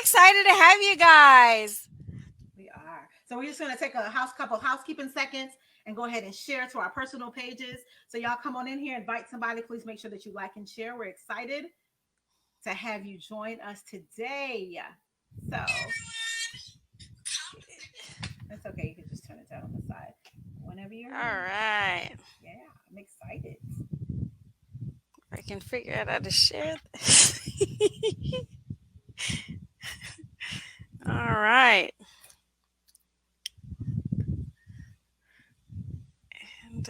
excited to have you guys. We are. So we're just going to take a couple housekeeping seconds and go ahead and share to our personal pages. So y'all come on in here, invite somebody. Please make sure that you like and share. We're excited to have you join us today. So it's okay. You can just turn it down on the side whenever you're All ready. right. Yeah, I'm excited. I can figure out how to share this. All right. And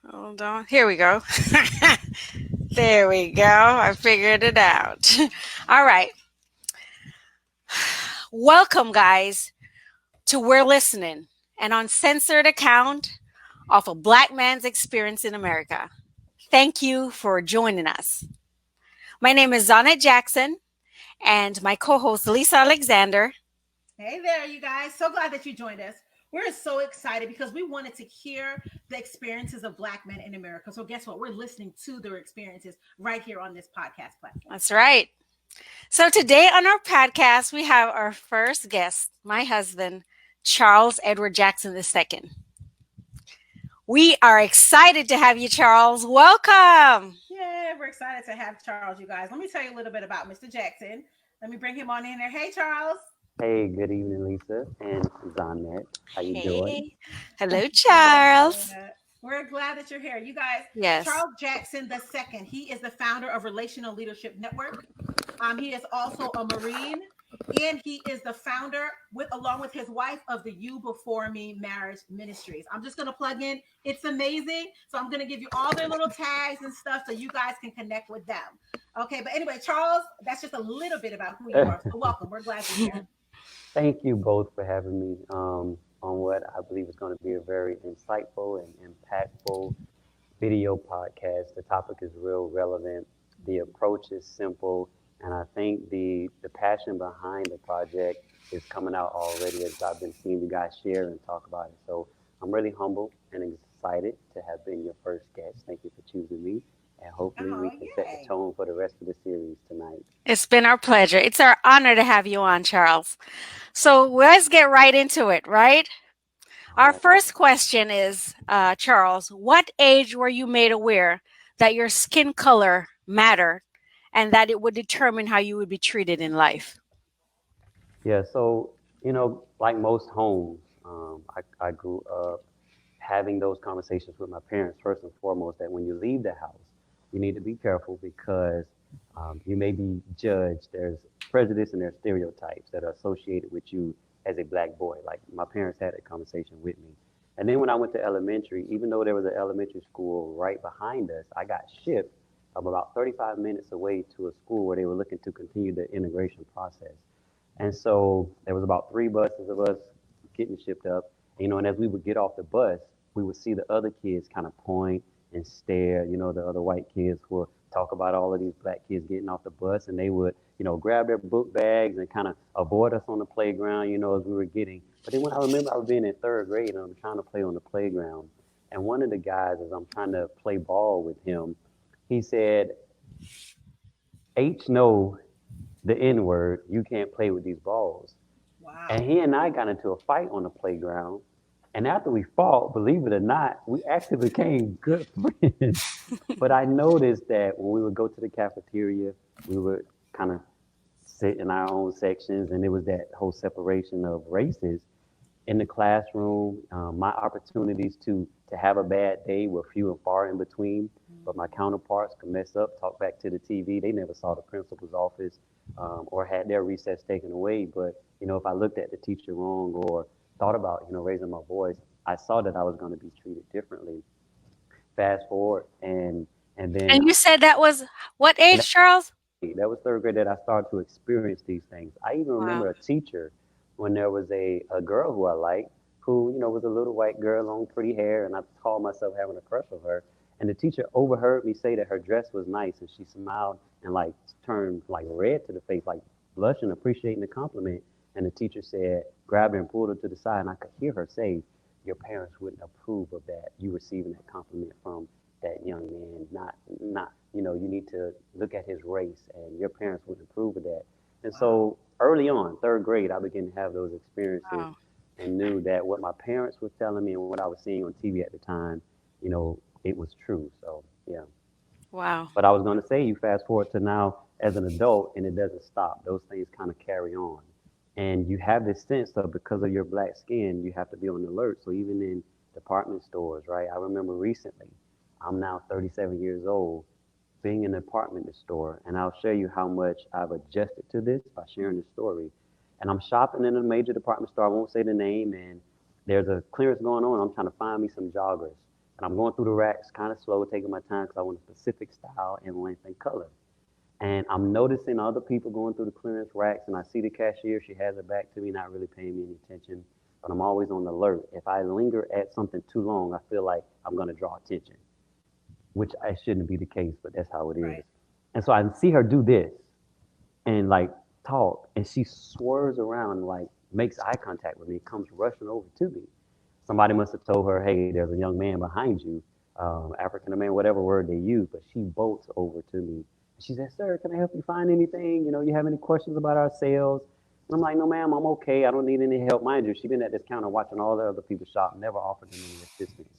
hold on. Here we go. There we go. I figured it out. All right. Welcome, guys, to We're Listening, an uncensored account of a Black man's experience in America. Thank you for joining us. My name is Zanet Jackson, and my co host, Lisa Alexander. Hey there, you guys. So glad that you joined us. We're so excited because we wanted to hear the experiences of Black men in America. So, guess what? We're listening to their experiences right here on this podcast platform. That's right. So, today on our podcast, we have our first guest, my husband, Charles Edward Jackson II. We are excited to have you, Charles. Welcome. Yeah, we're excited to have Charles, you guys. Let me tell you a little bit about Mr. Jackson. Let me bring him on in there. Hey, Charles. Hey, good evening, Lisa and Zanet. How you doing? Hey. Hello, Charles. Yeah. We're glad that you're here. You guys, Yes. Charles Jackson II, he is the founder of Relational Leadership Network. He is also a Marine, and he is the founder, with along with his wife, of the You Before Me Marriage Ministries. I'm just going to plug in. It's amazing. So I'm going to give you all their little tags and stuff so you guys can connect with them. Okay, but anyway, Charles, that's just a little bit about who you are. So welcome. We're glad you're here. Thank you both for having me on what I believe is going to be a very insightful and impactful video podcast. The topic is real relevant. The approach is simple, and I think the passion behind the project is coming out already as I've been seeing you guys share and talk about it. So I'm really humbled and excited to have been your first guest. Thank you for choosing me, and hopefully Oh, we can set the yay. tone for the rest of the series tonight. It's been our pleasure. It's our honor to have you on, Charles. So let's get right into it, right? All Our right. first question is, Charles, what age were you made aware that your skin color mattered and that it would determine how you would be treated in life? Yeah, so like most homes, I grew up having those conversations with my parents first and foremost. That when you leave the house, you need to be careful because you may be judged. There's prejudice and there's stereotypes that are associated with you as a black boy. Like my parents had that conversation with me, and then when I went to elementary, even though there was an elementary school right behind us, I got shipped about 35 minutes away to a school where they were looking to continue the integration process. And so there was about three buses of us getting shipped up. And as we would get off the bus, we would see the other kids kind of point and stare. The other white kids would talk about all of these black kids getting off the bus, and they would, grab their book bags and kind of avoid us on the playground, as we were getting. But then when I remember I was being in third grade and I'm trying to play on the playground, and one of the guys, as I'm trying to play ball with him, he said, H no the N word, you can't play with these balls. And Wow. he and I got into a fight on the playground. And after we fought, believe it or not, we actually became good friends. But I noticed that when we would go to the cafeteria, we would kind of sit in our own sections, and it was that whole separation of races in the classroom. My opportunities to have a bad day were few and far in between, but my counterparts could mess up, talk back to the TV. They never saw the principal's office or had their recess taken away. But if I looked at the teacher wrong or thought about raising my voice, I saw that I was going to be treated differently. Fast forward, and then And you said that was what and age, Charles? that was third grade that I started to experience these things. I even Wow. remember a teacher when there was a girl who I liked, who, was a little white girl, long pretty hair, and I called myself having a crush on her. And the teacher overheard me say that her dress was nice, and she smiled and like turned like red to the face, like blushing, appreciating the compliment. And the teacher said, grabbed her and pulled her to the side, and I could hear her say, "Your parents wouldn't approve of that. You receiving that compliment from that young man, not, you need to look at his race, and your parents wouldn't approve of that." And Wow. so early on, third grade, I began to have those experiences Wow. and knew that what my parents were telling me and what I was seeing on TV at the time, it was true. So yeah. Wow. But I was going to say, you fast forward to now as an adult, and it doesn't stop. Those things kind of carry on. And you have this sense of because of your black skin, you have to be on the alert. So even in department stores, right? I remember recently, I'm now 37 years old, being in a department store, and I'll show you how much I've adjusted to this by sharing this story. And I'm shopping in a major department store. I won't say the name, and there's a clearance going on. I'm trying to find me some joggers, and I'm going through the racks kind of slow, taking my time because I want a specific style and length and color. And I'm noticing other people going through the clearance racks, and I see the cashier. She has her back to me, not really paying me any attention. But I'm always on the alert. If I linger at something too long, I feel like I'm going to draw attention, which I shouldn't be the case, but that's how it is. Right. And so I see her do this and like talk, and she swerves around and like makes eye contact with me, comes rushing over to me. Somebody must have told her, hey, there's a young man behind you, African American, whatever word they use, but she bolts over to me. She said, sir, can I help you find anything? You have any questions about our sales? And I'm like, no, ma'am, I'm okay. I don't need any help. Mind you, she's been at this counter watching all the other people shop, never offered them any assistance.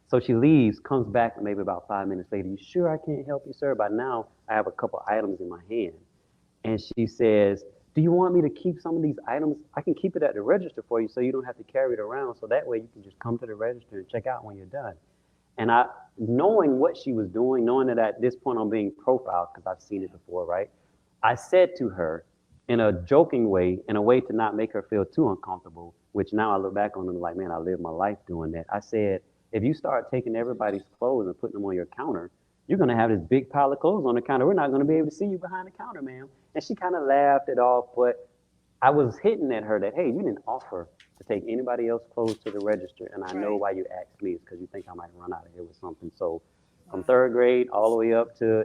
So she leaves, comes back maybe about 5 minutes later. You sure I can't help you, sir? By now, I have a couple items in my hand. And she says, do you want me to keep some of these items? I can keep it at the register for you so you don't have to carry it around. So that way you can just come to the register and check out when you're done. And knowing what she was doing, knowing that at this point I'm being profiled because I've seen it before, right? I said to her in a joking way, in a way to not make her feel too uncomfortable, which now I look back on and like, man, I lived my life doing that. I said, if you start taking everybody's clothes and putting them on your counter, you're going to have this big pile of clothes on the counter. We're not going to be able to see you behind the counter, ma'am. And she kind of laughed it off, but I was hitting at her that, hey, you didn't offer to take anybody else's clothes to the register, and I know Right. why you asked me. It's because you think I might run out of here with something. So from Wow. third grade all the way up to,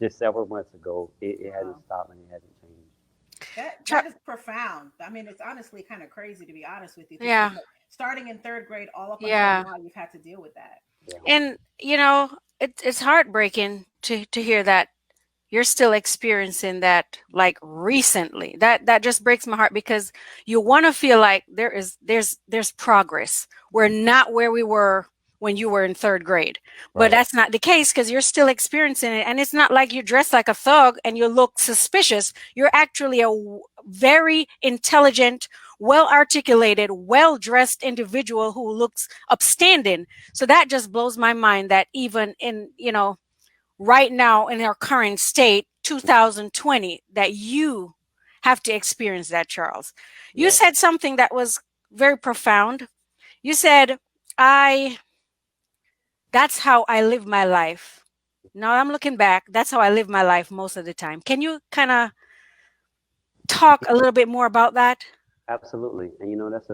just several months ago, it hasn't Wow. stopped and it hasn't changed. That is profound. I mean, it's honestly kind of crazy to be honest with you to think Yeah. that starting in third grade all up until Yeah. now you've had to deal with that. Yeah, And it's heartbreaking to hear that you're still experiencing that like recently. That just breaks my heart because you want to feel like there's progress. We're not where we were when you were in third grade. But right. that's not the case because you're still experiencing it. And it's not like you dress like a thug and you look suspicious. You're actually a very intelligent, well articulated, well dressed individual who looks upstanding. So that just blows my mind that even in, right now in our current state, 2020, that you have to experience that, Charles. You Yeah, said something that was very profound. You said, I, that's how I live my life. Now I'm looking back, that's how I live my life most of the time. Can you kind of talk a little bit more about that? absolutely. And that's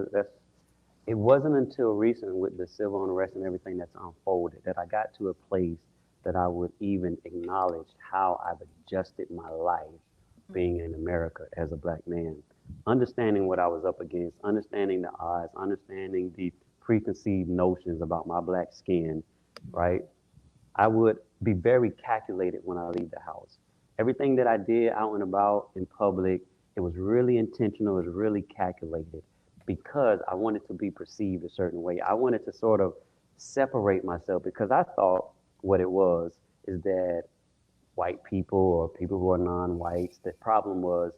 it wasn't until recent with the civil unrest and everything that's unfolded that I got to a place that I would even acknowledge how I've adjusted my life being in America as a black man, understanding what I was up against, understanding the odds, understanding the preconceived notions about my black skin, right? I would be very calculated when I leave the house. Everything that I did out and about in public, it was really intentional, it was really calculated because I wanted to be perceived a certain way. I wanted to sort of separate myself because I thought what it was is that white people or people who are non-whites, the problem was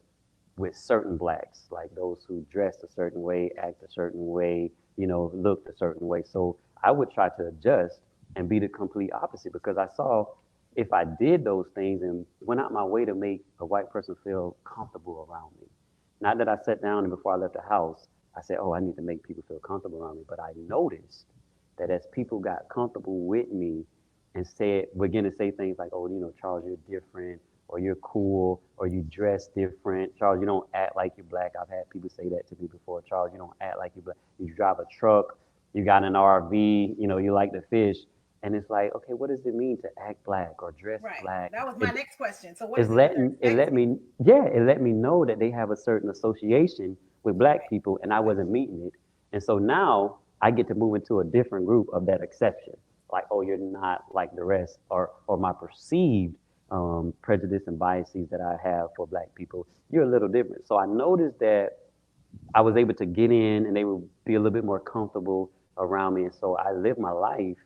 with certain blacks, like those who dressed a certain way, act a certain way, looked a certain way. So I would try to adjust and be the complete opposite because I saw if I did those things and went out my way to make a white person feel comfortable around me. Not that I sat down and before I left the house, I said, oh, I need to make people feel comfortable around me. But I noticed that as people got comfortable with me and begin to say things like, oh, Charles, you're different, or you're cool, or you dress different. Charles, you don't act like you're black. I've had people say that to me before. Charles, you don't act like you're black. You drive a truck, you got an RV, you like to fish. And it's like, okay, what does it mean to act black or dress Right. black? That was my It, next question. So what it's is it that they're letting it let expecting? me yeah, it let me know that they have a certain association with black Right. people and I wasn't meeting it. And so now I get to move into a different group of that exception. Like, oh, you're not like the rest, or my perceived prejudice and biases that I have for black people, you're a little different. So I noticed that I was able to get in and they would be a little bit more comfortable around me. And so I live my life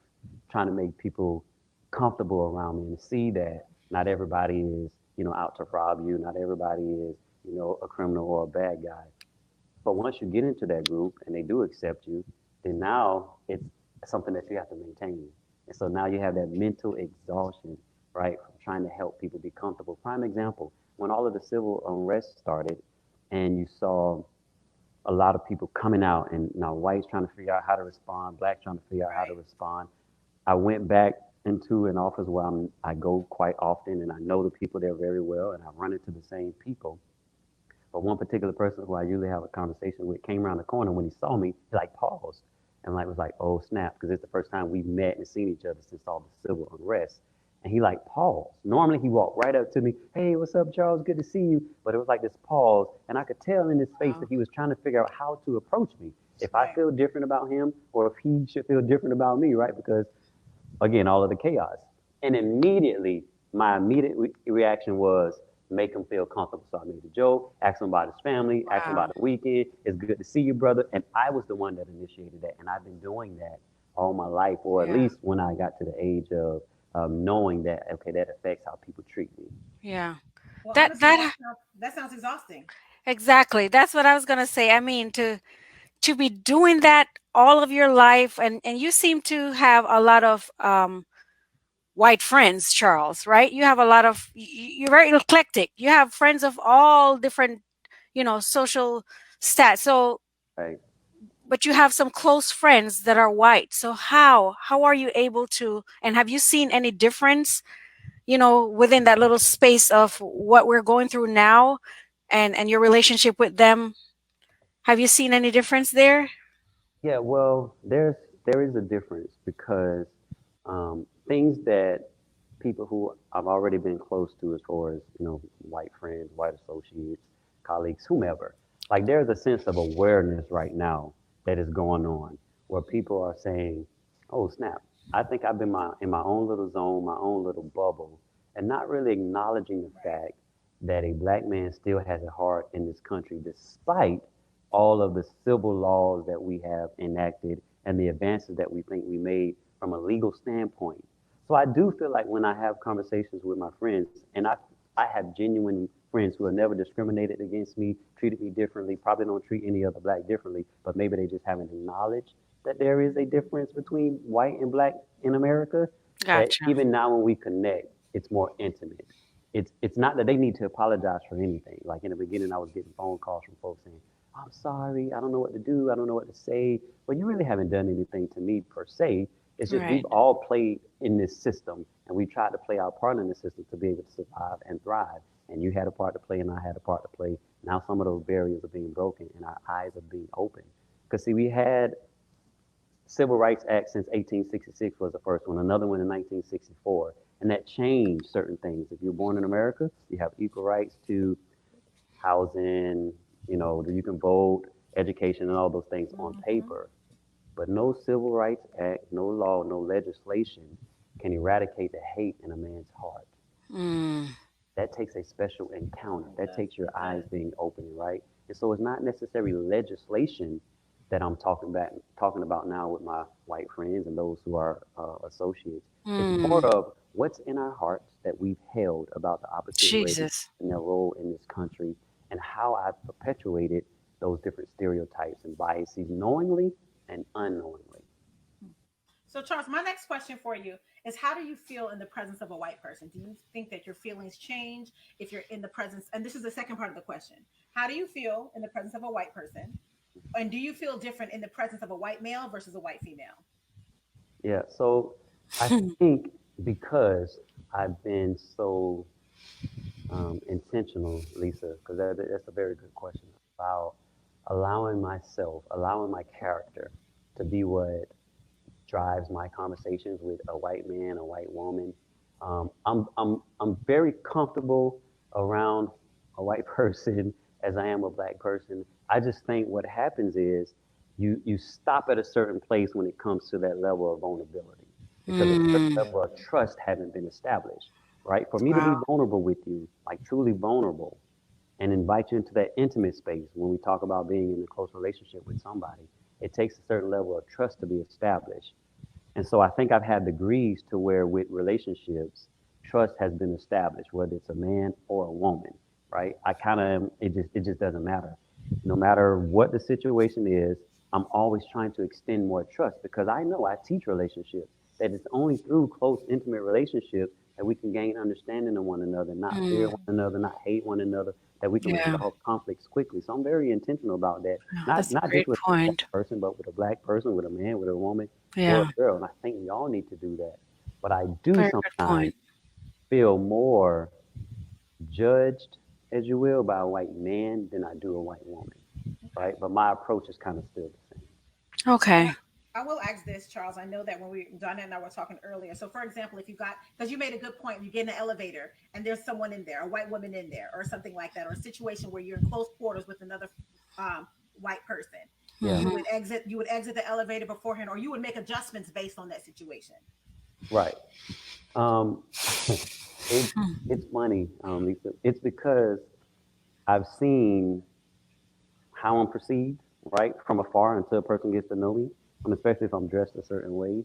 trying to make people comfortable around me and see that not everybody is, out to rob you. Not everybody is, a criminal or a bad guy. But once you get into that group and they do accept you, then now it's something that you have to maintain. And so now you have that mental exhaustion, right, from trying to help people be comfortable. Prime example, when all of the civil unrest started and you saw a lot of people coming out and now whites trying to figure out how to respond, blacks trying to figure out how to Right. respond. I went back into an office where I go quite often and I know the people there very well and I run into the same people. But one particular person who I usually have a conversation with came around the corner when he saw me, he like paused and like was like, "Oh snap," because it's the first time we've met and seen each other since all the civil unrest. And he like paused. Normally he walked right up to me, "Hey, what's up, Charles? Good to see you." But it was like this pause, and I could tell in his face that Wow. he was trying to figure out how to approach me. If I Right. feel different about him, or if he should feel different about me, right? Because again, all of the chaos. And immediately, my immediate reaction was make him feel comfortable. So I made a joke, asked him about his family, asked him Wow. about the weekend. It's good to see you, brother. And I was the one that initiated that. And I've been doing that all my life, or at Yeah. least when I got to the age of knowing that, okay, that affects how people treat me. Yeah. Well, That honestly, that that sounds exhausting. exactly. That's what I was gonna say. I mean, to be doing that all of your life, and you seem to have a lot of white friends, Charles, right? You have a lot of you're very eclectic. You have friends of all different, social stats. So, Right? but you have some close friends that are white. So how are you able to? And have you seen any difference, within that little space of what we're going through now, and your relationship with them? Have you seen any difference there? Yeah, well, there is a difference because things that people who I've already been close to, as far as white friends, white associates, colleagues, whomever, like there's a sense of awareness right now that is going on where people are saying, "Oh snap! I think I've been in my own little zone, my own little bubble," and not really acknowledging the Right. fact that a black man still has a heart in this country, despite all of the civil laws that we have enacted and the advances that we think we made from a legal standpoint. So I do feel like when I have conversations with my friends, and I have genuine friends who have never discriminated against me, treated me differently, probably don't treat any other black differently, but maybe they just haven't acknowledged that there is a difference between white and black in America. That Gotcha. even now when we connect, it's more intimate. It's not that they need to apologize for anything. Like in the beginning, I was getting phone calls from folks saying, "I'm sorry, I don't know what to do, I don't know what to say." But you really haven't done anything to me per se. It's just we've Right. all played in this system and we tried to play our part in the system to be able to survive and thrive. And you had a part to play and I had a part to play. Now some of those barriers are being broken and our eyes are being opened. Because see, we had Civil Rights Act since 1866 was the first one, another one in 1964. And that changed certain things. If you're born in America, you have equal rights to housing, you can vote, education, and all those things on Hmm. paper. But no Civil Rights Act, no law, no legislation can eradicate the hate in a man's heart. Mm, That takes a special encounter. It That does. takes your It eyes does. being open, right? And so it's not necessarily legislation that I'm talking about now with my white friends and those who are associates. It's more mm, of what's in our hearts that we've held about the opposite race Jesus. and their role in this country, and how I've perpetuated those different stereotypes and biases knowingly and unknowingly. So, Charles, my next question for you is how do you feel in the presence of a white person? Do you think that your feelings change if you're in the presence? And this is the second part of the question. How do you feel in the presence of a white person? And do you feel different in the presence of a white male versus a white female? Yeah, so I think because I've been so intentional, Lisa, because that's a very good question about allowing my character to be what drives my conversations with a white man, a white woman. I'm very comfortable around a white person as I am a black person. I just think what happens is you stop at a certain place when it comes to that level of vulnerability because a certain Mm, level of trust haven't been established. right? For me to be Wow. vulnerable with you, like truly vulnerable, and invite you into that intimate space when we talk about being in a close relationship with somebody, it takes a certain level of trust to be established. And so I think I've had degrees to where with relationships, trust has been established, whether it's a man or a woman, right? I kind of, it just doesn't matter. No matter what the situation is, I'm always trying to extend more trust because I know I teach relationships that it's only through close, intimate relationships that we can gain understanding of one another, not fear Mm, one another, not hate one another, that we can yeah, resolve conflicts quickly. So I'm very intentional about that. Not that's a not just great with a white point. person, but with a black person, with a man, with a woman, or Yeah, a girl. And I think we all need to do that. But I do very good sometimes point. feel more judged, as you will, by a white man than I do a white woman, Okay. right? But my approach is kind of still the same. And Okay. I will ask this, Charles. I know that when Donna and I were talking earlier. So, for example, if you got, because you made a good point, you get in an elevator and there's someone in there, a white woman in there, or something like that, or a situation where you're in close quarters with another white person, Yeah, Hmm. you would exit the elevator beforehand, or you would make adjustments based on that situation. right. Um, it, it's funny, Lisa. It's because I've seen how I'm perceived, right, from afar until a person gets to know me. Especially if I'm dressed a certain way.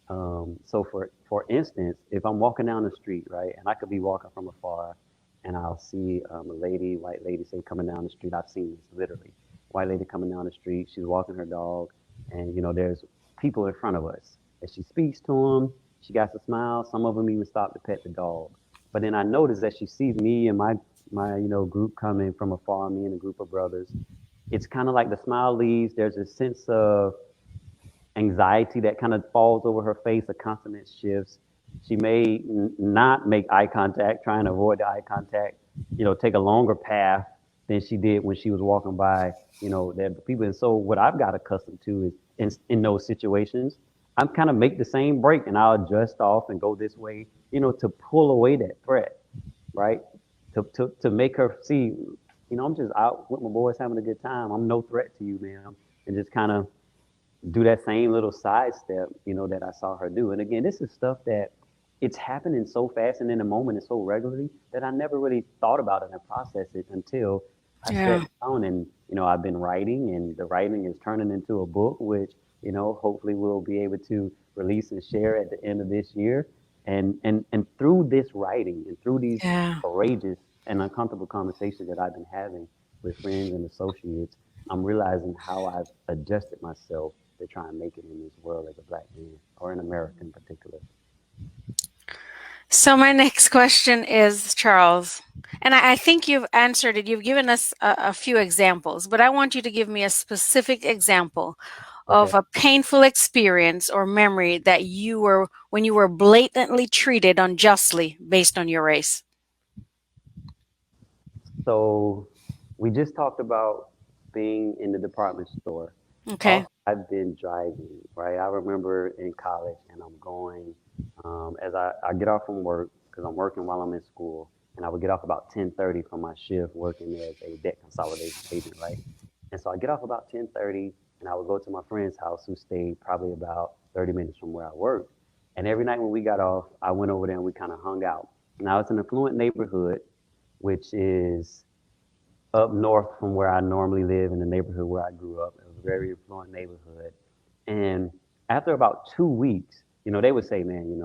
So for instance, if I'm walking down the street, right, and I could be walking from afar, and I'll see a lady, white lady, say coming down the street. I've seen this literally. White lady coming down the street. She's walking her dog, and there's people in front of us. And she speaks to them. She got a smile. Some of them even stop to pet the dog. But then I notice that she sees me and my group coming from afar, me and a group of brothers. It's kind of like the smile leaves. There's a sense of anxiety that kind of falls over her face, a countenance shifts. She may not make eye contact, trying to avoid the eye contact, take a longer path than she did when she was walking by, the people. And so what I've got accustomed to is in those situations, I'm kind of make the same break and I'll adjust off and go this way, to pull away that threat, right? To make her see, I'm just out with my boys having a good time. I'm no threat to you, ma'am. And just kind of do that same little sidestep, that I saw her do. And again, this is stuff that it's happening so fast and in the moment and so regularly that I never really thought about it and processed it until I sat Yeah. down and, I've been writing and the writing is turning into a book, which, hopefully we'll be able to release and share at the end of this year. And through this writing and through these Yeah. courageous and uncomfortable conversations that I've been having with friends and associates, I'm realizing how I've adjusted myself to try and make it in this world as a black man or in America in particular. So my next question is, Charles, and I think you've answered it. You've given us a few examples, but I want you to give me a specific example of Okay. a painful experience or memory that when you were blatantly treated unjustly based on your race. So we just talked about being in the department store. Okay. Also, I've been driving, right? I remember in college and I'm going, as I get off from work, because I'm working while I'm in school, and I would get off about 10:30 from my shift working as a debt consolidation agent, right? And so I get off about 10:30 and I would go to my friend's house who stayed probably about 30 minutes from where I worked. And every night when we got off, I went over there and we kind of hung out. Now it's an affluent neighborhood, which is up north from where I normally live in the neighborhood where I grew up. It was a very affluent neighborhood. And after about 2 weeks, they would say, man,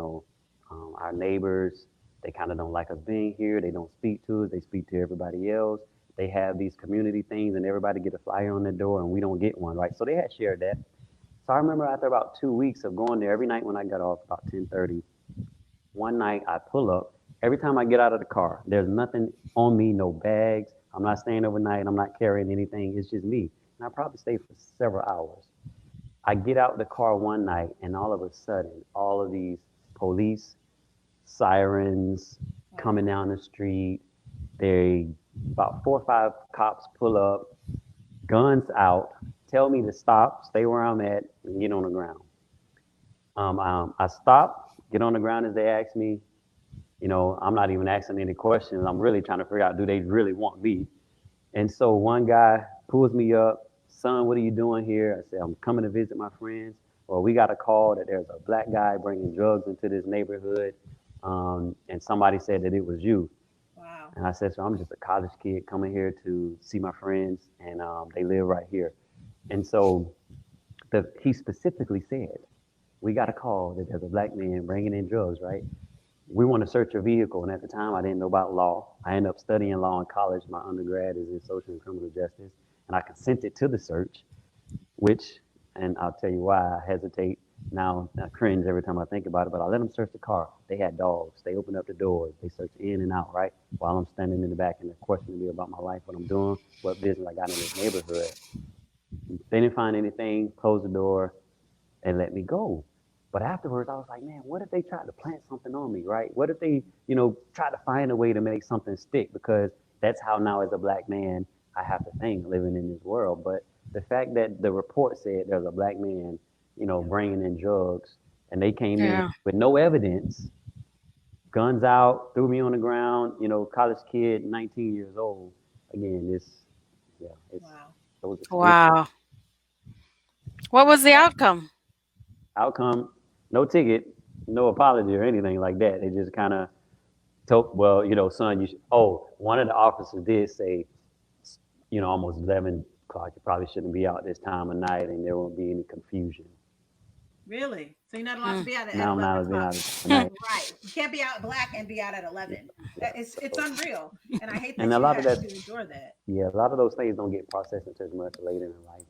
our neighbors, they kind of don't like us being here. They don't speak to us. They speak to everybody else. They have these community things and everybody get a flyer on their door and we don't get one, right? So they had shared that. So I remember after about 2 weeks of going there every night when I got off about 10:30, one night I pull up. Every time I get out of the car, there's nothing on me, no bags. I'm not staying overnight. I'm not carrying anything. It's just me. And I probably stayed for several hours. I get out the car one night, and all of a sudden, all of these police sirens coming down the street. They about 4 or 5 cops pull up, guns out, tell me to stop, stay where I'm at, and get on the ground. I stop, get on the ground as they ask me. I'm not even asking any questions. I'm really trying to figure out, do they really want me? And so one guy pulls me up, son, what are you doing here? I said, I'm coming to visit my friends. Well, we got a call that there's a black guy bringing drugs into this neighborhood. and somebody said that it was you. Wow. And I said, so I'm just a college kid coming here to see my friends, and they live right here. And so he specifically said, we got a call that there's a black man bringing in drugs, right? We want to search your vehicle. And at the time, I didn't know about law. I ended up studying law in college. My undergrad is in social and criminal justice. And I consented to the search, which, and I'll tell you why I hesitate now. I cringe every time I think about it, but I let them search the car. They had dogs. They opened up the doors. They searched in and out, right? While I'm standing in the back and they're questioning me about my life, what I'm doing, what business I got in this neighborhood. They didn't find anything, closed the door, and let me go. But afterwards, I was like, man, what if they tried to plant something on me, right? What if they, try to find a way to make something stick? Because that's how now, as a black man, I have to think living in this world. But the fact that the report said there's a black man, bringing in drugs, and they came in Yeah. with no evidence, guns out, threw me on the ground, college kid, 19 years old. Again, yeah, Wow. those experiences. Wow. What was the Yep. outcome? Outcome, no ticket, no apology or anything like that. They just kind of told, well, son, one of the officers did say, almost 11 o'clock, you probably shouldn't be out this time of night and there won't be any confusion. Really? So you're not allowed to Mm. be out at Now I'm 11 not being o'clock. out at night. Right. You can't be out black and be out at 11. Yeah. It's So, unreal. And I hate and that a you lot of had that, to endure that. yeah, a lot of those things don't get processed until much later in life.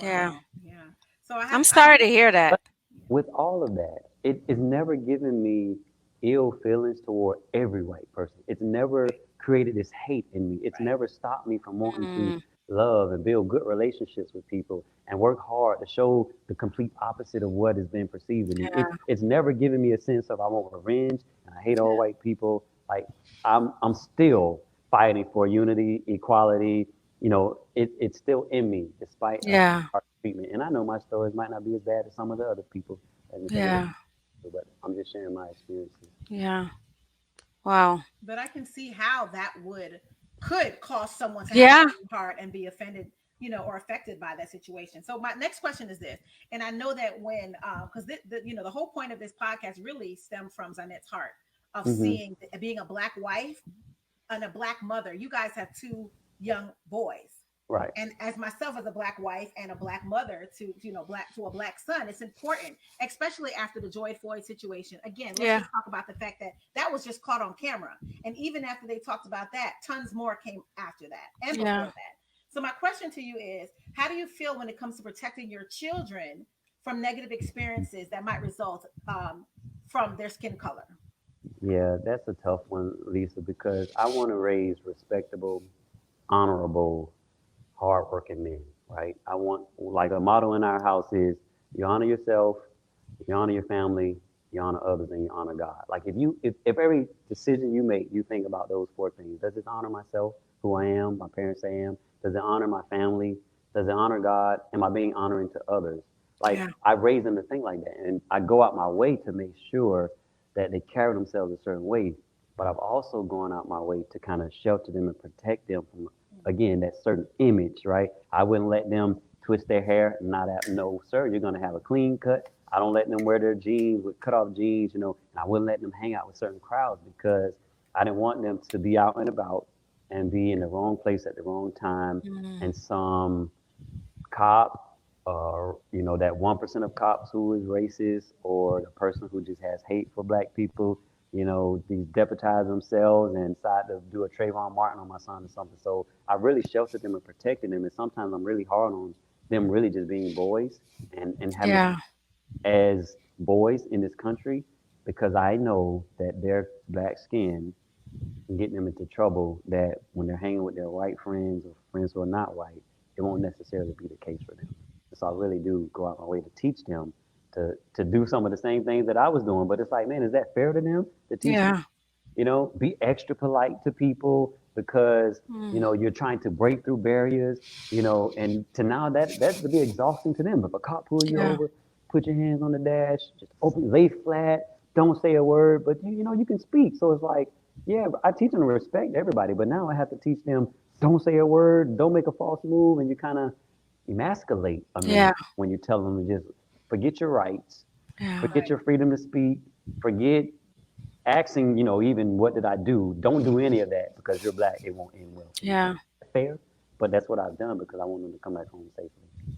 Yeah. Wow. Yeah. So I'm I have sorry to hear that. But with all of that, it is never given me ill feelings toward every white person. It's never right, created this hate in me. It's right. never stopped me from wanting to Mm. love and build good relationships with people and work hard to show the complete opposite of what has been perceived in me. It's never given me a sense of I want revenge and I hate all white people. Like I'm still fighting for unity, equality. It's still in me despite Yeah. harsh treatment. And I know my stories might not be as bad as some of the other people that live, Yeah. but I'm just sharing my experiences. Yeah. Wow. But I can see how that could cause someone to have a Yeah. hardened heart and be offended, or affected by that situation. So my next question is this, and I know that when because the whole point of this podcast really stemmed from Zanette's heart of Hmm. seeing being a black wife and a black mother. You guys have two young boys. Right. And as myself as a black wife and a black mother to a black son, it's important, especially after the George Floyd situation. Again, let's Yeah. just talk about the fact that that was just caught on camera, and even after they talked about that, tons more came after that and before Yeah. that. So my question to you is, how do you feel when it comes to protecting your children from negative experiences that might result from their skin color? Yeah, that's a tough one, Lisa, because I want to raise respectable, honorable, hardworking men, right? I want, like, a motto in our house is you honor yourself, you honor your family, you honor others, and you honor God. Like, if every decision you make, you think about those four things. Does it honor myself, who I am, my parents say I am? Does it honor my family? Does it honor God? Am I being honoring to others? Like, Yeah. I raise them to think like that, and I go out my way to make sure that they carry themselves a certain way. But I've also gone out my way to kind of shelter them and protect them from, again, that certain image, right? I wouldn't let them twist their hair and not have, no, sir, you're going to have a clean cut. I don't let them wear their jeans with cut off jeans, and I wouldn't let them hang out with certain crowds because I didn't want them to be out and about and be in the wrong place at the wrong time. Mm. And some cop, or that 1% of cops who is racist, or the person who just has hate for black people, these deputize themselves and decide to do a Trayvon Martin on my son or something. So I really sheltered them and protected them. And sometimes I'm really hard on them really just being boys and having Yeah. as boys in this country, because I know that their black skin and getting them into trouble, that when they're hanging with their white friends or friends who are not white, it won't necessarily be the case for them. So I really do go out my way to teach them to do some of the same things that I was doing. But it's like, man, is that fair to them to teach them? Yeah. Be extra polite to people because Mm. you're trying to break through barriers. And to now that to be exhausting to them. If a cop pull you Yeah. over, put your hands on the dash, just lay flat, don't say a word, but you can speak. So it's like, yeah, I teach them to respect everybody, but now I have to teach them don't say a word, don't make a false move, and you kind of emasculate a man Yeah. when you tell them to just forget your rights, Yeah. forget Right. your freedom to speak, forget asking, even what did I do? Don't do any of that because you're black. It won't end well for you. Yeah. Fair, but that's what I've done because I want them to come back home safely.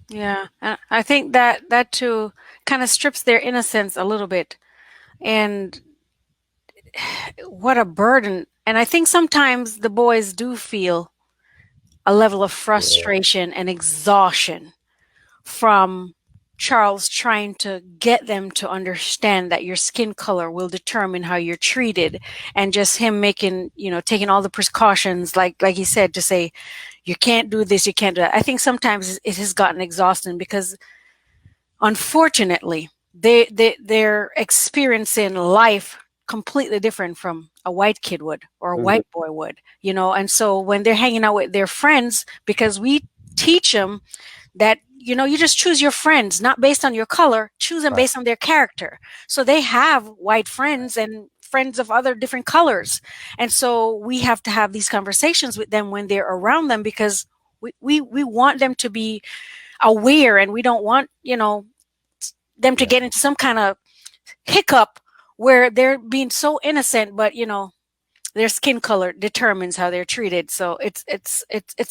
Yeah. I think that too kind of strips their innocence a little bit. And what a burden. And I think sometimes the boys do feel a level of Yeah, frustration and exhaustion from Charles trying to get them to understand that your skin color will determine how you're treated, and just him making, taking all the precautions, like he said, to say you can't do this, you can't do that. I think sometimes it has gotten exhausting because unfortunately they're experiencing life completely different from a white kid would, or a hmm, white boy would, and so when they're hanging out with their friends, because we teach them that you just choose your friends not based on your color, choose them right. based on their character. So they have white friends and friends of other different colors, and so we have to have these conversations with them when they're around them, because we want them to be aware, and we don't want them to Yeah, get into some kind of hiccup where they're being so innocent, but their skin color determines how they're treated. So it's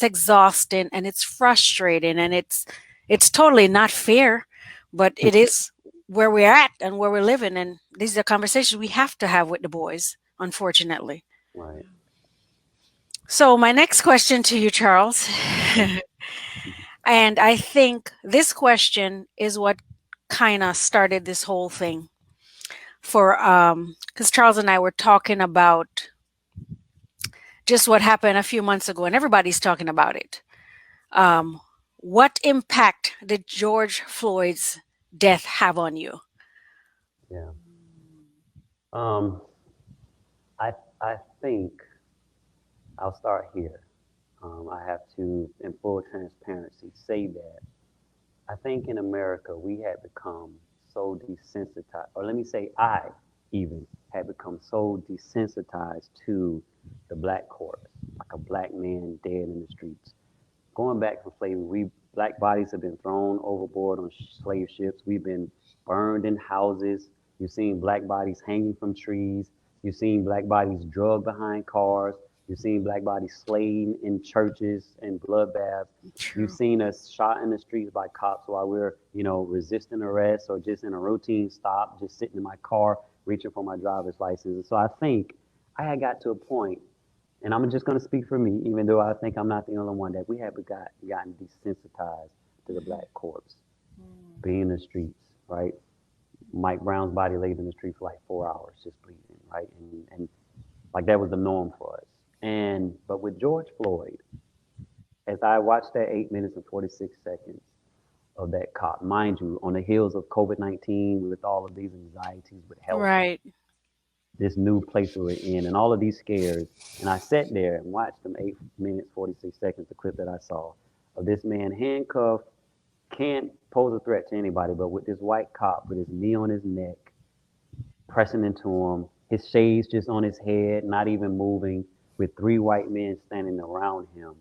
exhausting, and it's frustrating, and it's totally not fair, but it is where we're at and where we're living, and these are conversations we have to have with the boys, unfortunately. right. So my next question to you, Charles, Okay. and I think this question is what kind of started this whole thing, for because Charles and I were talking about just what happened a few months ago, and everybody's talking about it. Um, what impact did George Floyd's death have on you? Yeah. Um, I I think I'll start here. I have to, in full transparency, say that I think in America we had become so desensitized, or let me say, I even had become so desensitized to the black corpse, like a black man dead in the streets. Going back from slavery, we black bodies have been thrown overboard on slave ships. We've been burned in houses. You've seen black bodies hanging from trees. You've seen black bodies drugged behind cars. You've seen black bodies slain in churches and bloodbaths. You've True. seen us shot in the streets by cops while we're, resisting arrest or just in a routine stop, just sitting in my car reaching for my driver's license. And so I think I had got to a point, and I'm just going to speak for me, even though I think I'm not the only one, that we have gotten desensitized to the black corpse being in the streets, right? Mike Brown's body laid in the street for like 4 hours just bleeding, right? And like that was the norm for us. But with George Floyd, as I watched that 8 minutes and 46 seconds of that cop, mind you, on the heels of COVID-19, with all of these anxieties with health and Right. this new place we were in and all of these scares. And I sat there and watched them 8 minutes, 46 seconds, the clip that I saw of this man handcuffed, can't pose a threat to anybody, but with this white cop with his knee on his neck, pressing into him, his shades just on his head, not even moving, with three white men standing around him.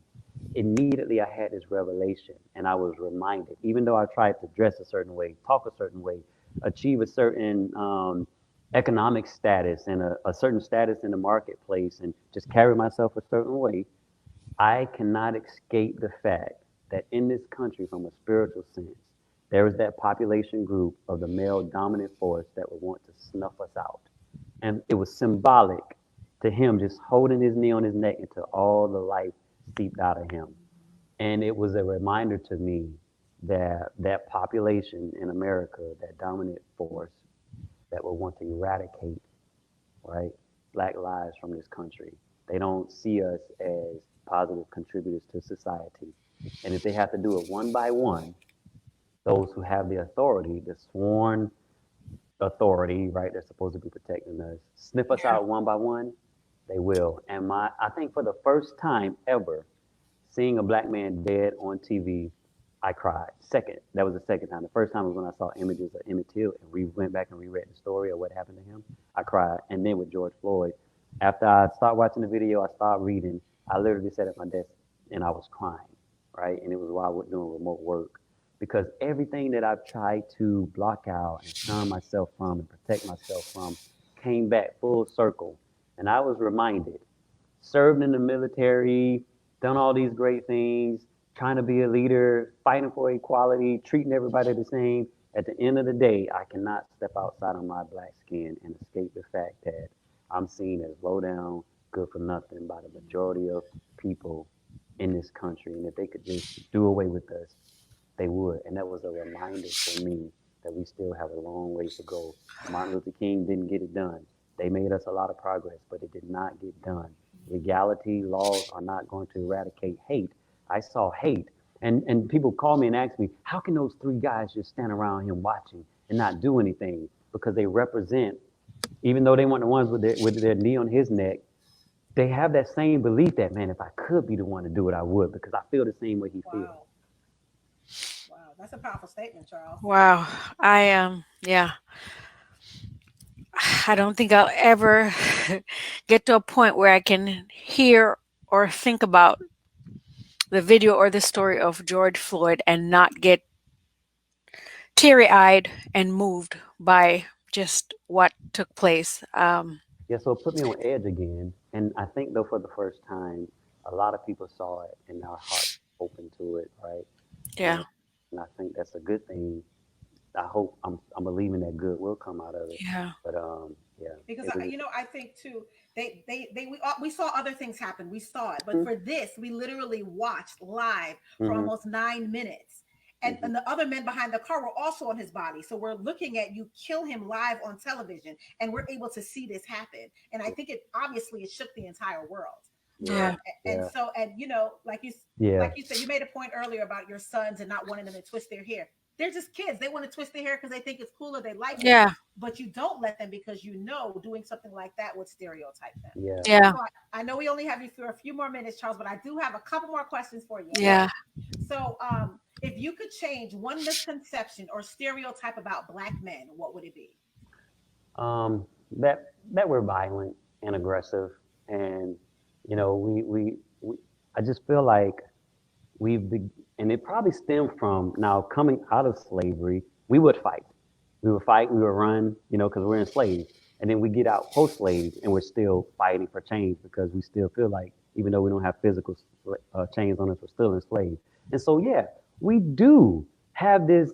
Immediately, I had this revelation, and I was reminded, even though I tried to dress a certain way, talk a certain way, achieve a certain economic status and a certain status in the marketplace, and just carry myself a certain way, I cannot escape the fact that in this country, from a spiritual sense, there is that population group of the male dominant force that would want to snuff us out. And it was symbolic to him just holding his knee on his neck until all the life seeped out of him. And it was a reminder to me that that population in America, that dominant force that would want to eradicate, right, black lives from this country, they don't see us as positive contributors to society. And if they have to do it one by one, those who have the authority, the sworn authority, right, they're supposed to be protecting us, sniff us Yeah. out one by one, they will. And I think for the first time ever, seeing a black man dead on TV, I cried. That was the second time. The first time was when I saw images of Emmett Till and we went back and reread the story of what happened to him. I cried. And then with George Floyd, after I stopped watching the video, I started reading. I literally sat at my desk and I was crying, right? And it was while I was doing remote work, because everything that I've tried to block out and shun myself from and protect myself from came back full circle. And I was reminded, served in the military, done all these great things, trying to be a leader, fighting for equality, treating everybody the same. At the end of the day, I cannot step outside of my black skin and escape the fact that I'm seen as low down, good for nothing by the majority of people in this country. And if they could just do away with us, they would. And that was a reminder for me that we still have a long ways to go. Martin Luther King didn't get it done. They made us a lot of progress, but it did not get done. Legality, laws are not going to eradicate hate. I saw hate. And people call me and ask me, how can those three guys just stand around him watching and not do anything? Because they represent, even though they weren't the ones with their knee on his neck, they have that same belief that, man, if I could be the one to do it, I would, because I feel the same way he feels. Wow. Wow. That's a powerful statement, Charles. Wow. Yeah. I don't think I'll ever get to a point where I can hear or think about the video or the story of George Floyd and not get teary eyed and moved by just what took place. Yeah, so it put me on edge again. And I think, though, for the first time, a lot of people saw it and our hearts open to it, right? Yeah. And, and I think that's a good thing. I hope I'm believing that good will come out of it. Yeah. But yeah, Because it was. I think too, we saw other things happen. We saw it, but for this, we literally watched live for Mm-hmm, almost 9 minutes. hmm. And the other men behind the car were also on his body. So we're looking at you kill him live on television, and we're able to see this happen. And I think it shook the entire world. Yeah, Yeah. And yeah, so, and yeah, like you said, you made a point earlier about your sons and not wanting them to twist their hair. They're just kids. They want to twist their hair because they think it's cooler. They like it, Yeah. but you don't let them because you know doing something like that would stereotype them. yeah. Yeah. So I know we only have you for a few more minutes, Charles, but I do have a couple more questions for you. Okay. Yeah. So, if you could change one misconception or stereotype about Black men, what would it be? Um, that we're violent and aggressive, and we I just feel like we've be, and it probably stemmed from now coming out of slavery. We would fight, we would run, because we're enslaved, and then we get out post slave, and we're still fighting for change because we still feel like even though we don't have physical chains on us, we're still enslaved. And so yeah, we do have this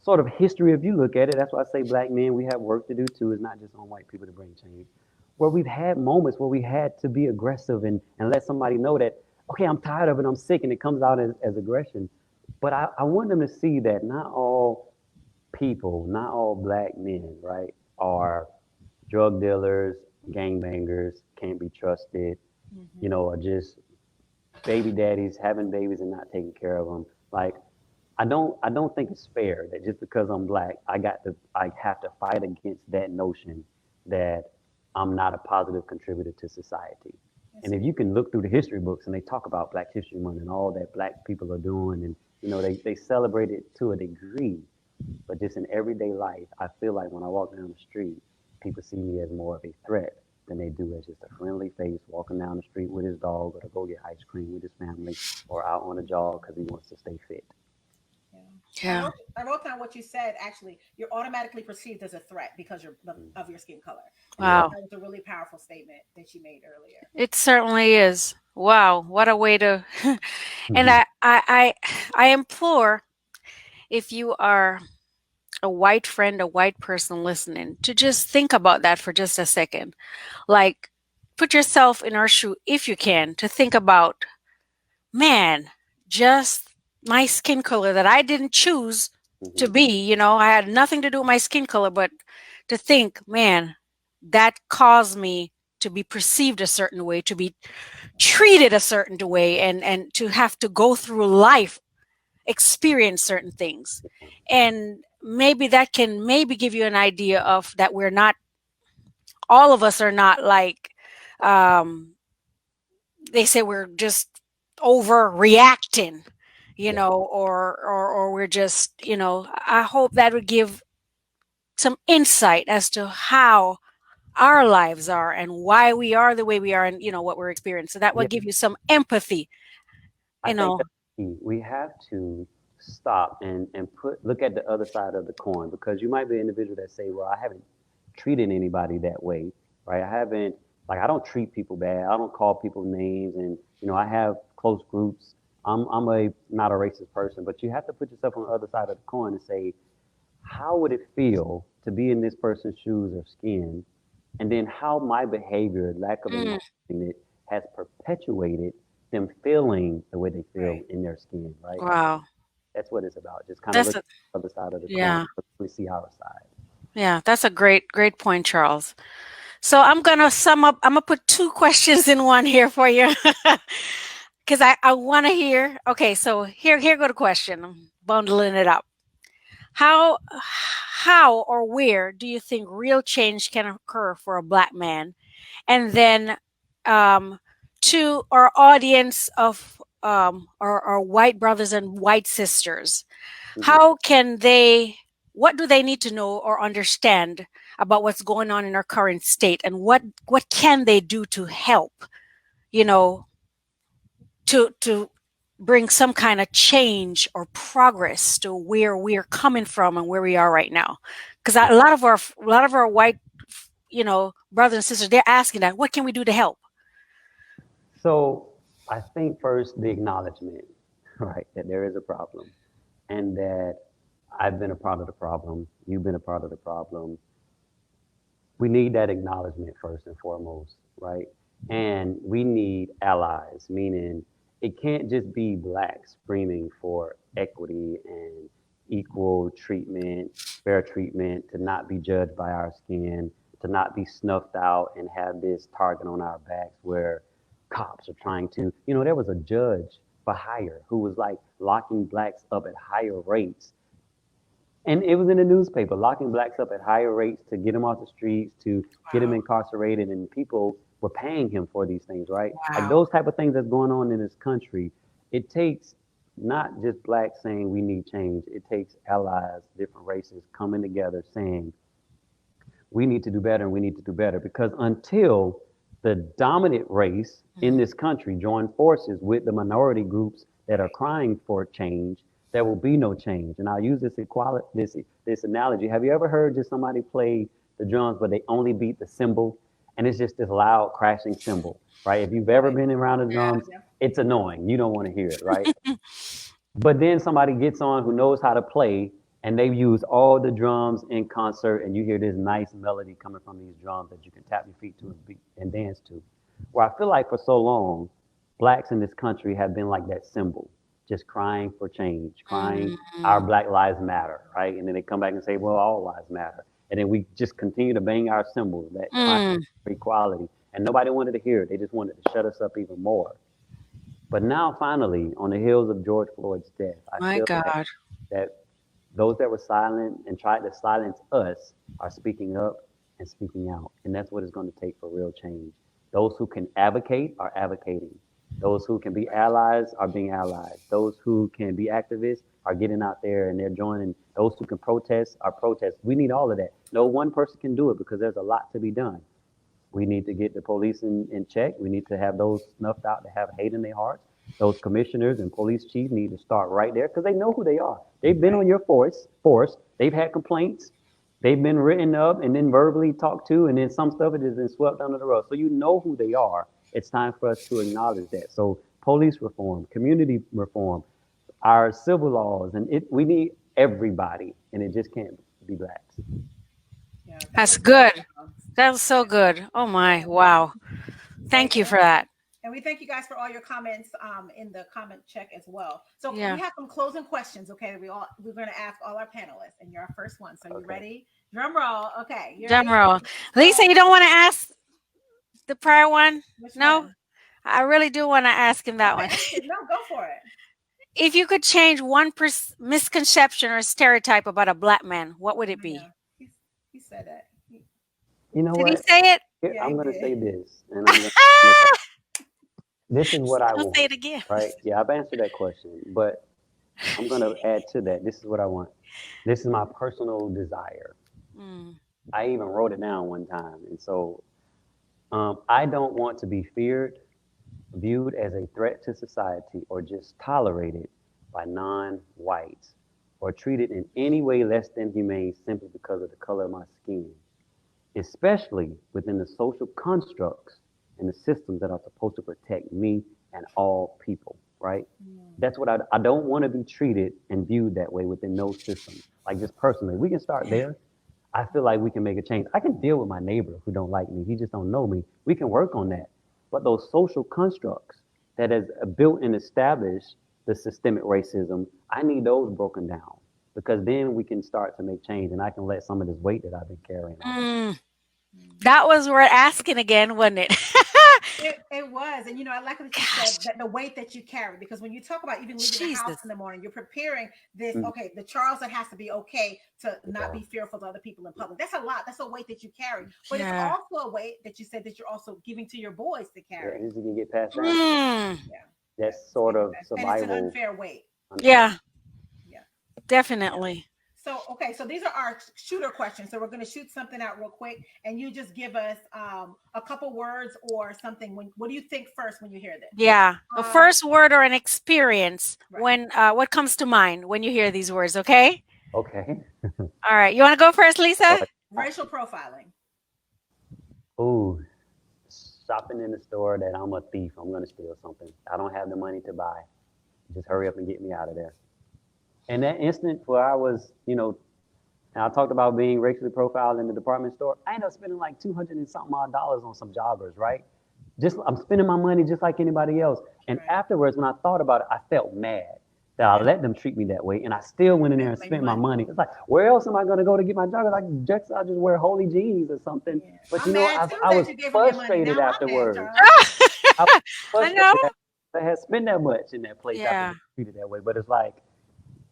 sort of history. If you look at it, that's why I say black men, we have work to do too. It's not just on white people to bring change. Where we've had moments where we had to be aggressive and let somebody know that, okay, I'm tired of it, I'm sick, and it comes out as aggression. But I want them to see that not all people, not all black men, right, are drug dealers, gangbangers, can't be trusted, Mm-hmm. or just baby daddies having babies and not taking care of them. Like I don't think it's fair that just because I'm black, I have to fight against that notion that I'm not a positive contributor to society. Yes, And if sir. you can look through the history books and they talk about Black History Month and all that black people are doing, and they celebrate it to a degree, but just in everyday life, I feel like when I walk down the street, people see me as more of a threat than they do as just a friendly face walking down the street with his dog or to go get ice cream with his family or out on a jog because he wants to stay fit. Yeah. Yeah. I wrote down what you said. Actually, you're automatically perceived as a threat because of your skin color. And I Yeah. thought Wow. that was a really powerful statement that you made earlier. It certainly is. Wow. What a way to and Hmm. I implore if you are a white friend, a white person listening, to just think about that for just a second. Like, put yourself in our shoe if you can, to think about, man, just my skin color that I didn't choose to Hmm. be, I had nothing to do with my skin color, but to think, man, that caused me to be perceived a certain way, to be treated a certain way, and to have to go through life, experience certain things. And maybe that can maybe give you an idea of that we're not, all of us are not like, um they say we're just overreacting, Yeah. or we're just, I hope that would give some insight as to how our lives are and why we are the way we are, and what we're experiencing. So that Yeah. would give you some empathy, I you think know. that's key. We have to stop and look at the other side of the coin because you might be an individual that say, well, I haven't treated anybody that way, right? I haven't, like, I don't treat people bad. I don't call people names, and I have close groups. I'm a not a racist person, but you have to put yourself on the other side of the coin and say, how would it feel to be in this person's shoes or skin, and then how my behavior, lack of Mm, acknowledging it, has perpetuated them feeling the way they feel Right. in their skin, right? wow. That's what it's about. Just kind of That's look a, at the other side of the coin, yeah. we see our side. Yeah, that's a great point, Charles. So I'm gonna sum up. I'm gonna put two questions in one here for you, because I want to hear. Okay, so here go the question. I'm bundling it up. How how or where do you think real change can occur for a black man? And then, um, to our audience of our white brothers and white sisters, Hmm. how can they? What do they need to know or understand about what's going on in our current state, and what can they do to help? You know, to bring some kind of change or progress to where we're coming from and where we are right now. Because a lot of our white, brothers and sisters, they're asking that. What can we do to help? So I think first the acknowledgement, right, that there is a problem and that I've been a part of the problem, you've been a part of the problem. We need that acknowledgement first and foremost, right? And we need allies, meaning it can't just be blacks screaming for equity and equal treatment, fair treatment, to not be judged by our skin, to not be snuffed out and have this target on our backs where cops are trying to, there was a judge for hire who was like locking blacks up at higher rates, and it was in the newspaper, locking blacks up at higher rates to get them off the streets, to get them Wow. incarcerated, and people were paying him for these things, right? Like Wow. those type of things that's going on in this country. It takes not just blacks saying we need change. It takes allies, different races coming together saying we need to do better and we need to do better, because until the dominant race in Mm, this country join forces with the minority groups that are Right. crying for change, there will be no change. And I'll use this analogy. Have you ever heard just somebody play the drums but they only beat the cymbal, and it's just this loud crashing cymbal, right? If you've ever Right. been around the yeah. drums, it's annoying. You don't want to hear it, right? Mm, But then somebody gets on who knows how to play, and they use all the drums in concert, and you hear this nice melody coming from these drums that you can tap your feet to and, and dance to. Where I feel like for so long, blacks in this country have been like that symbol, just crying for change, crying our mm, Black Lives Matter, right? And then they come back and say, well, all lives matter. And then we just continue to bang our symbols, that crying mm, for equality. And nobody wanted to hear it. They just wanted to shut us up even more. But now, finally, on the heels of George Floyd's death, I my feel God. that those that were silent and tried to silence us are speaking up and speaking out. And that's what it's going to take for real change. Those who can advocate are advocating. Those who can be allies are being allies. Those who can be activists are getting out there and they're joining. Those who can protest are protesting. We need all of that. No one person can do it because there's a lot to be done. We need to get the police in check. We need to have those snuffed out that have hate in their hearts. Those commissioners and police chiefs need to start right there because they know who they are. They've been Right. on your force. They've had complaints. They've been written up and then verbally talked to, and then some stuff has been swept under the rug. So you know who they are. It's time for us to acknowledge that. So police reform, community reform, our civil laws, and we need everybody, and it just can't be blacks. Yeah, that That's was good, good. Charles. That was so good. Oh my, Yeah. wow. And, Thank you for that. and we thank you guys for all your comments in the comment check as well. So we Yeah. have some closing questions. Okay, we're going to ask all our panelists, and you're our first one. So you Okay. ready? Drum roll. Okay, you Drum ready? roll. Lisa, So you don't want to ask the prior one? which No? one? I really do want to ask him that Okay, one. ask it. No, go for it. If you could change one misconception or stereotype about a black man, what would it Yeah, be? he said that. You know Did he what? say it? Yeah, he I'm going to did. say this, and I'm going to this is what I Don't say want, it again. right? Yeah, I've answered that question, but I'm going to add to that. This is what I want. This is my personal desire. Mm, I even wrote it down one time. And so I don't want to be feared, viewed as a threat to society, or just tolerated by non whites, or treated in any way less than humane simply because of the color of my skin. especially within the social constructs and the systems that are supposed to protect me and all people, right? That's what I don't want to be treated and viewed that way within those systems. Like just personally, we can start there. I feel like we can make a change. I can deal with my neighbor who don't like me. He just don't know me. We can work on that. But those social constructs that has built and established the systemic racism, I need those broken down because then we can start to make change and I can let some of this weight that I've been carrying off. Mm, that was worth asking again, wasn't it? It was. And I like what you said, Gosh, that the weight that you carry, because when you talk about even leaving the house Jesus. in the morning, you're preparing this, Mm, okay, the Charles that has to be okay to not yeah. be fearful of other people in public. That's a lot. That's a weight that you carry. But it's Yeah. also a weight that you said that you're also giving to your boys to Yeah, carry. and this can get passed down. Mm, Yeah. Yeah. That's sort of And it's an survival unfair weight. unfair. yeah, Yeah. Yeah. definitely. So, okay, so these are our shooter questions. So we're going to shoot something out real quick, and you just give us a couple words or something. What do you think first when you hear this? Yeah. A Um, first word or an experience right. when what comes to mind when you hear these words, okay? Okay. All right. You want to go first, Go Lisa? ahead. Racial profiling. Ooh, shopping in the store that I'm a thief. I'm gonna steal something. I don't have the money to buy. Just hurry up and get me out of there. And that instant where I was, and I talked about being racially profiled in the department store. I ended up spending like 200 and something odd dollars on some joggers, right? Just I'm spending my money just like anybody else. And Right. afterwards, when I thought about it, I felt mad that I Yeah. let them treat me that way, and I still went in there and Make spent my money. money. It's like, where else am I gonna go to get my joggers? I'll just wear holy jeans or something. Yeah. But I'm mad too I that was you gave them your money. frustrated Now I'm mad, afterwards. Charles. I was I know. frustrated that I had spent that much in that place after Yeah. being treated that way. But it's like,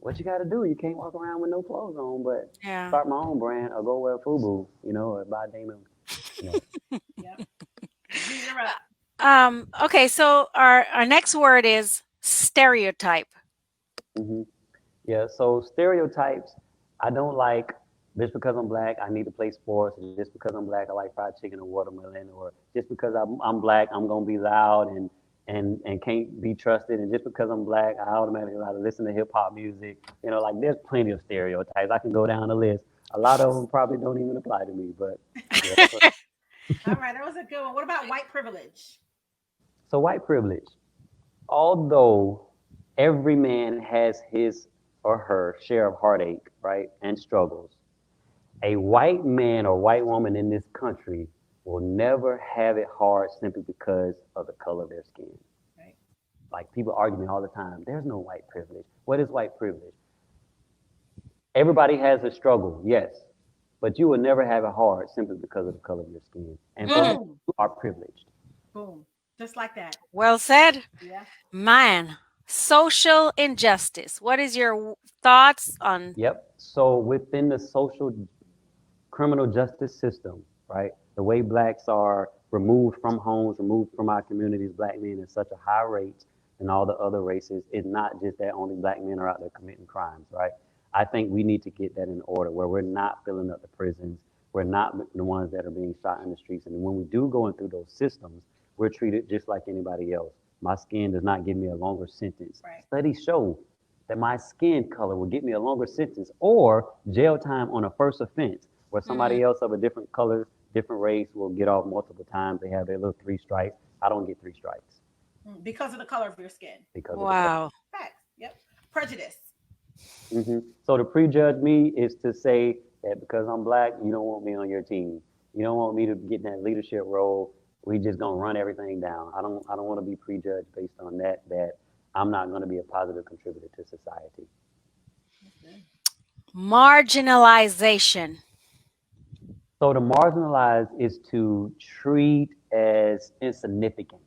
what you got to do? You can't walk around with no clothes on, but Yeah. start my own brand or go wear FUBU, or buy Damon, you know. Yep. Z, you're up. Okay, so our next word is stereotype. hmm Yeah, so stereotypes, I don't like just because I'm black, I need to play sports, or just because I'm black, I like fried chicken or watermelon, or just because I'm black, I'm gonna be loud and can't be trusted, and just because I'm black, I automatically like to listen to hip hop music. Like there's plenty of stereotypes. I can go down the list. A lot of them probably don't even apply to me, but yeah. All right, that was a good one. What about white privilege? So white privilege, although every man has his or her share of heartache, right, and struggles, a white man or white woman in this country will never have it hard simply because of the color of their skin. Right. Like people argue me all the time, there's no white privilege. What is white privilege? Everybody has a struggle, yes, but you will never have it hard simply because of the color of your skin. And for that, Mm, Boom. you are privileged. Boom. Just like that. well said. Yeah. Man, social injustice. What is your thoughts on? Yep. So within the social criminal justice system, right? The way blacks are removed from homes, removed from our communities, black men at such a high rate than all the other races. It's not just that only black men are out there committing crimes, right? I think we need to get that in order where we're not filling up the prisons. We're not the ones that are being shot in the streets. And when we do go in through those systems, we're treated just like anybody else. My skin does not give me a longer sentence. Right. Studies show that my skin color will get me a longer sentence or jail time on a first offense, where Mm, somebody else of a different color, different race will get off multiple times. They have their little three strikes. I don't get three strikes Because of the color of your skin. because of the color. wow. Facts. Yep. Prejudice. So to prejudge me is to say that because I'm black, you don't want me on your team. You don't want me to get in that leadership role. We just gonna run everything down. I don't want to be prejudged based on that. That I'm not going to be a positive contributor to society. That's good. Marginalization. So to marginalize is to treat as insignificant,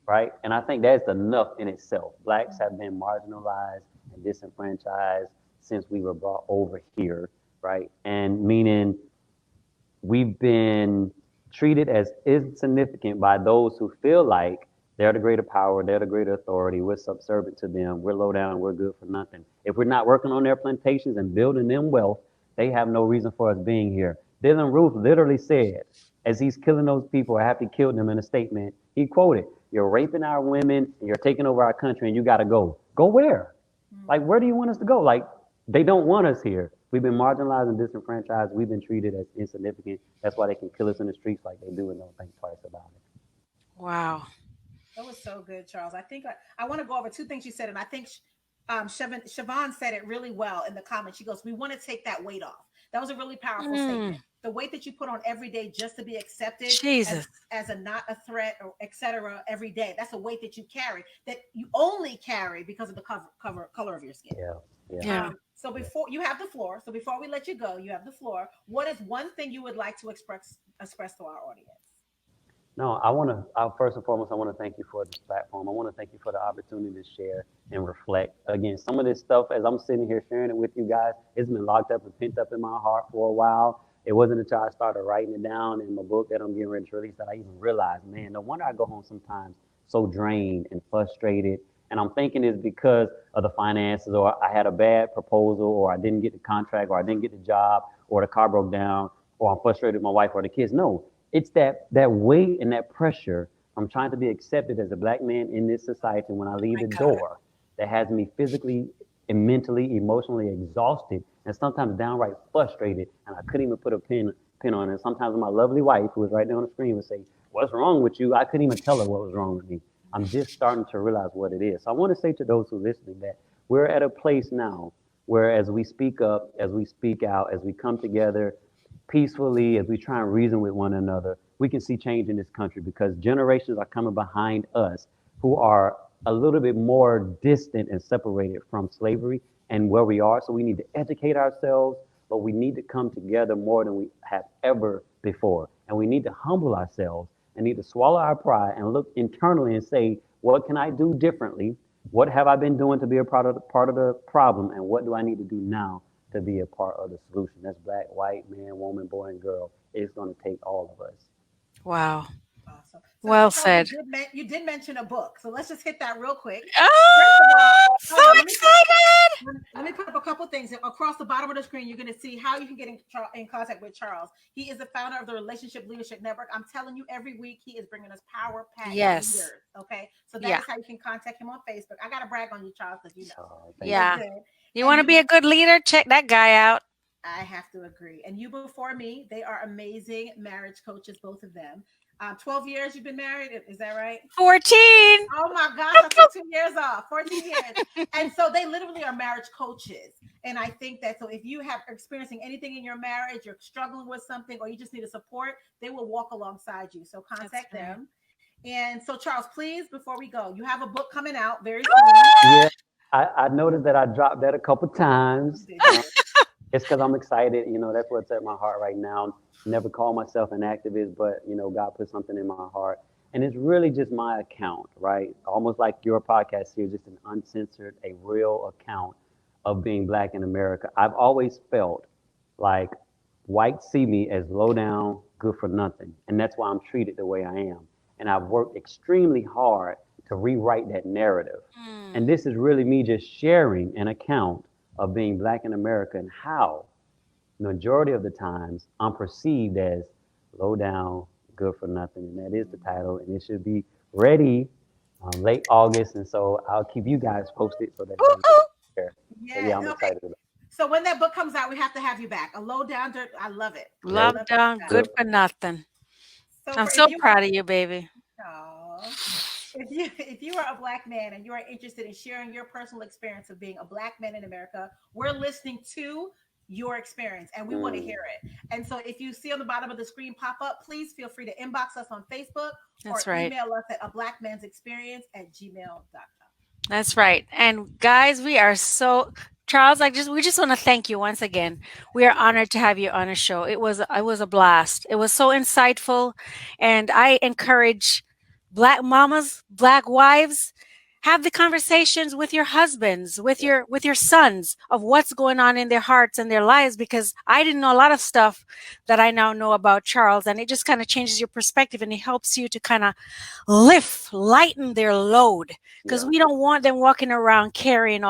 right? And I think that's enough in itself. Blacks have been marginalized and disenfranchised since we were brought over here, right? And meaning we've been treated as insignificant by those who feel like they're the greater power, they're the greater authority, we're subservient to them, we're low down, we're good for nothing. If we're not working on their plantations and building them wealth, they have no reason for us being here. Dylan Roof literally said, as he's killing those people after he killed them in a statement, he quoted, "You're raping our women and you're taking over our country and you got to go." Go where? Like, where do you want us to go? Like, they don't want us here. We've been marginalized and disenfranchised. We've been treated as insignificant. That's why they can kill us in the streets like they do and don't think twice about it. Wow. That was so good, Charles. I think I want to go over two things you said, and I think Siobhan said it really well in the comments. She goes, "We want to take that weight off." That was a really powerful Mm, statement. The weight that you put on every day just to be accepted as Jesus. as a not a threat or etc. every day. That's a weight that you carry that you only carry because of the color of your skin. Yeah, yeah. Yeah. So before you have the floor, so before we let you go, you have the floor. What is one thing you would like to express to our audience? No, I want to, first and foremost, I want to thank you for this platform. I want to thank you for the opportunity to share and reflect. Again, some of this stuff, as I'm sitting here sharing it with you guys, it's been locked up and pent up in my heart for a while. It wasn't until I started writing it down in my book that I'm getting ready to release that I even realized, man, no wonder I go home sometimes so drained and frustrated. And I'm thinking it's because of the finances, or I had a bad proposal, or I didn't get the contract, or I didn't get the job, or the car broke down, or I'm frustrated with my wife or the kids. No, it's that weight and that pressure from trying to be accepted as a black man in this society when I leave My the God. door that has me physically and mentally, emotionally exhausted and sometimes downright frustrated. And I couldn't even put a pin on it. Sometimes my lovely wife, who was right there on the screen, would say, "What's wrong with you?" I couldn't even tell her what was wrong with me. I'm just starting to realize what it is. So I want to say to those who are listening that we're at a place now where as we speak up, as we speak out, as we come together peacefully, as we try and reason with one another, we can see change in this country because generations are coming behind us who are a little bit more distant and separated from slavery and where we are. So we need to educate ourselves, but we need to come together more than we have ever before. And we need to humble ourselves and need to swallow our pride and look internally and say, what can I do differently? What have I been doing to be a part of the problem? And what do I need to do now to be a part of the solution? That's black, white, man, woman, boy, and girl. It's going to take all of us. Wow. Awesome. So, Well Charles, said. you did mention a book, so let's just hit that real quick. First of all, Oh, so hold on. excited. Let me put up a couple things across the bottom of the screen. You're going to see how you can get in contact with Charles. He is the founder of the Relationship Leadership Network. I'm telling you, every week he is bringing us power packed Yes. leaders. Okay, so that Yeah. is how you can contact him on Facebook. I got to brag on you, Charles, because Thank you look you. Yeah. good. You And want to you be a good leader? Check that guy out. I have to agree. And you before me, they are amazing marriage coaches, both of them. 12 years you've been married, is that right? 14. Oh my gosh, I took 2 years off, 14 years. And so they literally are marriage coaches. And I think that so if you have experiencing anything in your marriage, you're struggling with something, or you just need a support, they will walk alongside you. So That's contact right. them. And so, Charles, please, before we go, you have a book coming out very soon. Ah! Yeah, I noticed that I dropped that a couple You times. did, you did. It's because I'm excited. That's what's at my heart right now. Never call myself an activist, but God put something in my heart, and it's really just my account, right? Almost like your podcast here, just an uncensored, a real account of being black in America. I've always felt like whites see me as low down, good for nothing, and that's why I'm treated the way I am. And I've worked extremely hard to rewrite that narrative. Mm, And this is really me just sharing an account of being black in America and how majority of the times I'm perceived as low down, good for nothing, and that is the title, and it should be ready late August, and so I'll keep you guys posted so that ooh, ooh. there. But Yeah. yeah, I'm Okay. excited about So when that book comes out, we have to have you back. A low down dirt. I love it. it. I Yep, love Love it. down, Love good good. for nothing. So I'm for if so you proud of you, baby. Aw. If you are a black man and you are interested in sharing your personal experience of being a black man in America, we're listening to your experience and we want to Mm. hear it. And so if you see on the bottom of the screen pop up, please feel free to inbox us on Facebook or That's right. email us at a black man's experience at gmail.com. That's right. And guys, we are so Charles, we just want to thank you once again. We are honored to have you on a show. It was a blast. It was so insightful, and I encourage black mamas, black wives, have the conversations with your husbands, Yeah, with your sons of what's going on in their hearts and their lives, because I didn't know a lot of stuff that I now know about Charles, and it just kind of changes your perspective, and it helps you to kind of lighten their load, because yeah. we don't want them walking around carrying all